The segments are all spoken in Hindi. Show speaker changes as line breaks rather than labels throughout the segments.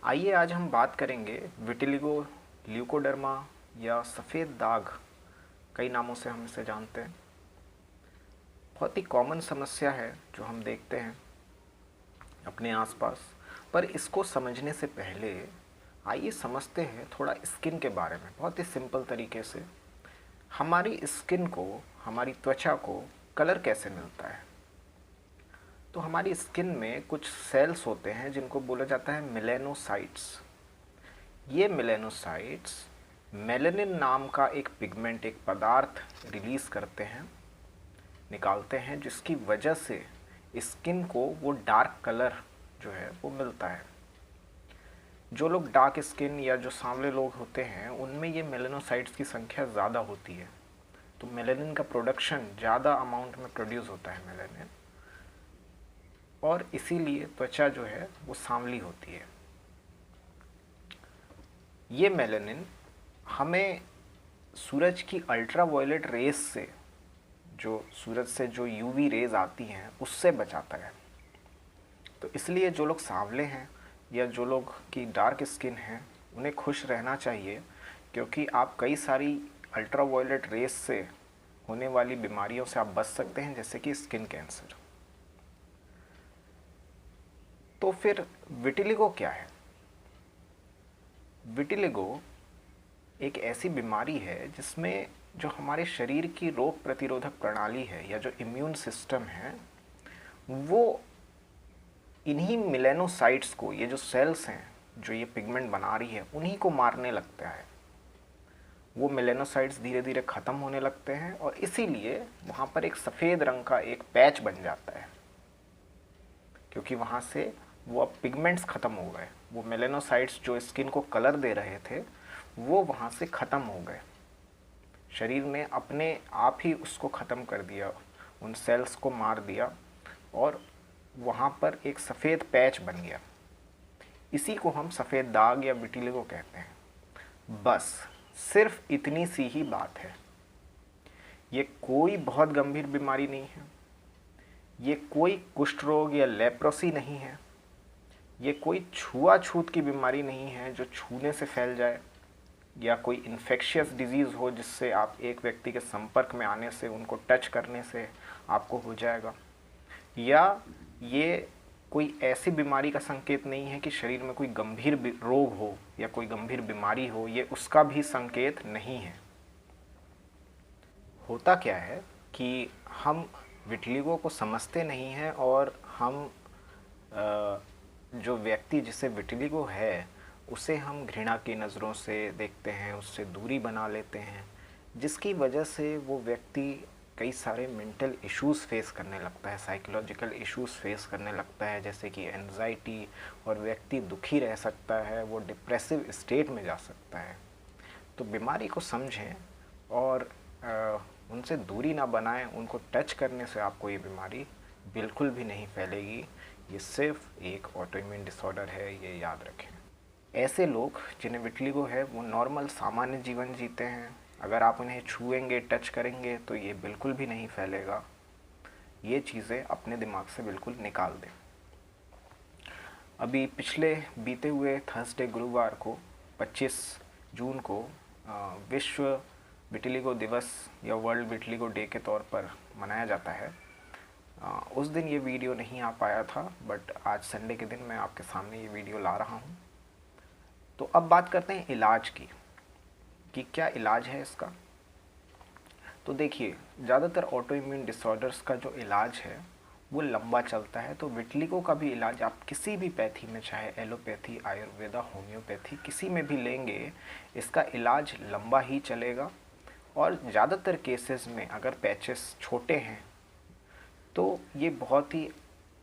आइए आज हम बात करेंगे विटिलिगो, ल्यूकोडर्मा या सफ़ेद दाग, कई नामों से हम इसे जानते हैं। बहुत ही कॉमन समस्या है जो हम देखते हैं अपने आसपास। पर इसको समझने से पहले आइए समझते हैं थोड़ा स्किन के बारे में, बहुत ही सिंपल तरीके से। हमारी स्किन को, हमारी त्वचा को कलर कैसे मिलता है? तो हमारी स्किन में कुछ सेल्स होते हैं जिनको बोला जाता है मेलेनोसाइट्स। ये मेलेनोसाइट्स मेलानिन नाम का एक पिगमेंट, एक पदार्थ रिलीज़ करते हैं, निकालते हैं, जिसकी वजह से स्किन को वो डार्क कलर जो है वो मिलता है। जो लोग डार्क स्किन या जो सांवले लोग होते हैं उनमें ये मेलानोसाइट्स की संख्या ज़्यादा होती है, तो मेलानिन का प्रोडक्शन ज़्यादा अमाउंट में प्रोड्यूस होता है मेलानिन, और इसीलिए त्वचा जो है वो सांवली होती है। ये मेलानिन हमें सूरज की अल्ट्रावायलेट रेस से, जो सूरज से जो यूवी रेज आती हैं, उससे बचाता है। तो इसलिए जो लोग सांवले हैं या जो लोग की डार्क स्किन है उन्हें खुश रहना चाहिए, क्योंकि आप कई सारी अल्ट्रावायलेट रेस से होने वाली बीमारियों से आप बच सकते हैं, जैसे कि स्किन कैंसर। तो फिर विटिलिगो क्या है? विटिलिगो एक ऐसी बीमारी है जिसमें जो हमारे शरीर की रोग प्रतिरोधक प्रणाली है या जो इम्यून सिस्टम है, वो इन्हीं मेलानोसाइट्स को, ये जो सेल्स हैं जो ये पिगमेंट बना रही है, उन्हीं को मारने लगता है। वो मेलानोसाइट्स धीरे धीरे ख़त्म होने लगते हैं और इसीलिए वहाँ पर एक सफ़ेद रंग का एक पैच बन जाता है, क्योंकि वहाँ से वो अब पिगमेंट्स ख़त्म हो गए। वो मेलानोसाइट्स जो स्किन को कलर दे रहे थे वो वहाँ से ख़त्म हो गए। शरीर ने अपने आप ही उसको ख़त्म कर दिया, उन सेल्स को मार दिया, और वहाँ पर एक सफ़ेद पैच बन गया। इसी को हम सफ़ेद दाग या विटिलिगो कहते हैं। बस सिर्फ इतनी सी ही बात है। ये कोई बहुत गंभीर बीमारी नहीं है, ये कोई कुष्ठ रोग या लेप्रोसी नहीं है, ये कोई छुआछूत की बीमारी नहीं है जो छूने से फैल जाए, या कोई इन्फेक्शियस डिजीज़ हो जिससे आप एक व्यक्ति के संपर्क में आने से, उनको टच करने से आपको हो जाएगा, या ये कोई ऐसी बीमारी का संकेत नहीं है कि शरीर में कोई गंभीर रोग हो या कोई गंभीर बीमारी हो, ये उसका भी संकेत नहीं है। होता क्या है कि हम विटिलिगो को समझते नहीं हैं, और हम जो व्यक्ति जिसे विटिलिगो है उसे हम घृणा की नज़रों से देखते हैं, उससे दूरी बना लेते हैं, जिसकी वजह से वो व्यक्ति कई सारे मेंटल इश्यूज़ फेस करने लगता है, साइकोलॉजिकल इश्यूज़ फेस करने लगता है, जैसे कि एंजाइटी, और व्यक्ति दुखी रह सकता है, वो डिप्रेसिव स्टेट में जा सकता है। तो बीमारी को समझें और उनसे दूरी ना बनाएं। उनको टच करने से आपको ये बीमारी बिल्कुल भी नहीं फैलेगी। ये सिर्फ एक ऑटोइम्यून डिसऑर्डर है, ये याद रखें। ऐसे लोग जिन्हें विटिलिगो है वो नॉर्मल सामान्य जीवन जीते हैं। अगर आप उन्हें छुएंगे, टच करेंगे, तो ये बिल्कुल भी नहीं फैलेगा। ये चीज़ें अपने दिमाग से बिल्कुल निकाल दें। अभी पिछले बीते हुए थर्सडे, गुरुवार को 25 जून को विश्व विटिलिगो दिवस या वर्ल्ड विटिलिगो डे के तौर पर मनाया जाता है। उस दिन ये वीडियो नहीं आ पाया था, बट आज संडे के दिन मैं आपके सामने ये वीडियो ला रहा हूँ। तो अब बात करते हैं इलाज की, कि क्या इलाज है इसका। तो देखिए, ज़्यादातर ऑटो इम्यून डिसऑर्डर्स का जो इलाज है वो लंबा चलता है। तो विटिलिगो का भी इलाज आप किसी भी पैथी में, चाहे एलोपैथी, आयुर्वेदा, होम्योपैथी, किसी में भी लेंगे, इसका इलाज लंबा ही चलेगा। और ज़्यादातर केसेस में अगर पैचेस छोटे हैं तो ये बहुत ही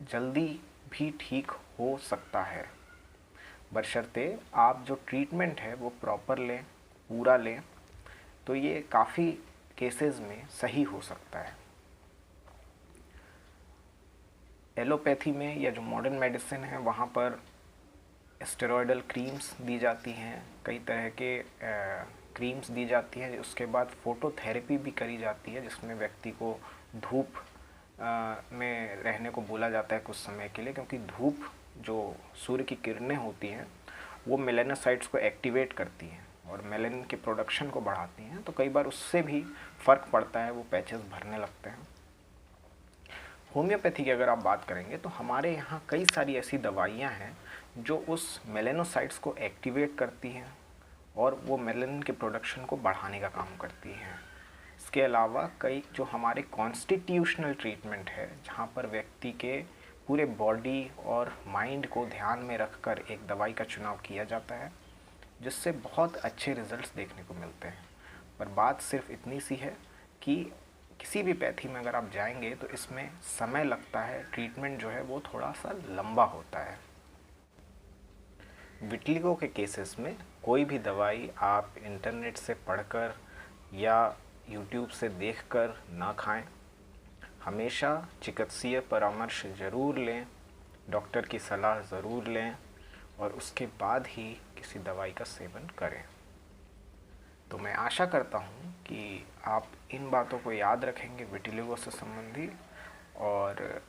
जल्दी भी ठीक हो सकता है, बशर्ते आप जो ट्रीटमेंट है वो प्रॉपर लें, पूरा लें, तो ये काफ़ी केसेस में सही हो सकता है। एलोपैथी में या जो मॉडर्न मेडिसिन है वहाँ पर स्टेरॉयडल क्रीम्स दी जाती हैं, कई तरह के क्रीम्स दी जाती हैं। उसके बाद फोटोथेरेपी भी करी जाती है, जिसमें व्यक्ति को धूप में रहने को बोला जाता है कुछ समय के लिए, क्योंकि धूप, जो सूर्य की किरणें होती हैं, वो मेलानोसाइट्स को एक्टिवेट करती हैं और मेलानिन के प्रोडक्शन को बढ़ाती हैं, तो कई बार उससे भी फ़र्क पड़ता है, वो पैचेस भरने लगते हैं। होम्योपैथी की अगर आप बात करेंगे तो हमारे यहाँ कई सारी ऐसी दवाइयाँ हैं जो उस मेलानोसाइट्स को एक्टिवेट करती हैं और वो मेलानिन के प्रोडक्शन को बढ़ाने का काम करती हैं। इसके अलावा कई जो हमारे कॉन्स्टिट्यूशनल ट्रीटमेंट है, जहाँ पर व्यक्ति के पूरे बॉडी और माइंड को ध्यान में रखकर एक दवाई का चुनाव किया जाता है, जिससे बहुत अच्छे रिजल्ट्स देखने को मिलते हैं। पर बात सिर्फ इतनी सी है कि किसी भी पैथी में अगर आप जाएंगे तो इसमें समय लगता है, ट्रीटमेंट जो है वो थोड़ा सा लंबा होता है। विटिलिगो के केसेस में कोई भी दवाई आप इंटरनेट से पढ़कर या यूट्यूब से देखकर ना खाएं। हमेशा चिकित्सीय परामर्श ज़रूर लें, डॉक्टर की सलाह ज़रूर लें और उसके बाद ही किसी दवाई का सेवन करें। तो मैं आशा करता हूँ कि आप इन बातों को याद रखेंगे विटिलिगो से संबंधी, और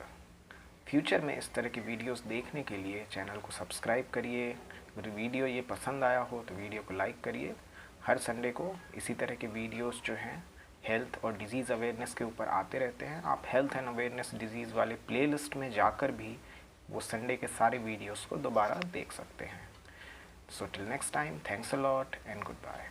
फ्यूचर में इस तरह की वीडियोस देखने के लिए चैनल को सब्सक्राइब करिए। अगर वीडियो ये पसंद आया हो तो वीडियो को लाइक करिए। हर संडे को इसी तरह के वीडियोस जो हैं हेल्थ और डिज़ीज़ अवेयरनेस के ऊपर आते रहते हैं। आप हेल्थ एंड अवेयरनेस डिज़ीज़ वाले प्लेलिस्ट में जाकर भी वो संडे के सारे वीडियोस को दोबारा देख सकते हैं। So till next time, thanks a lot and good bye.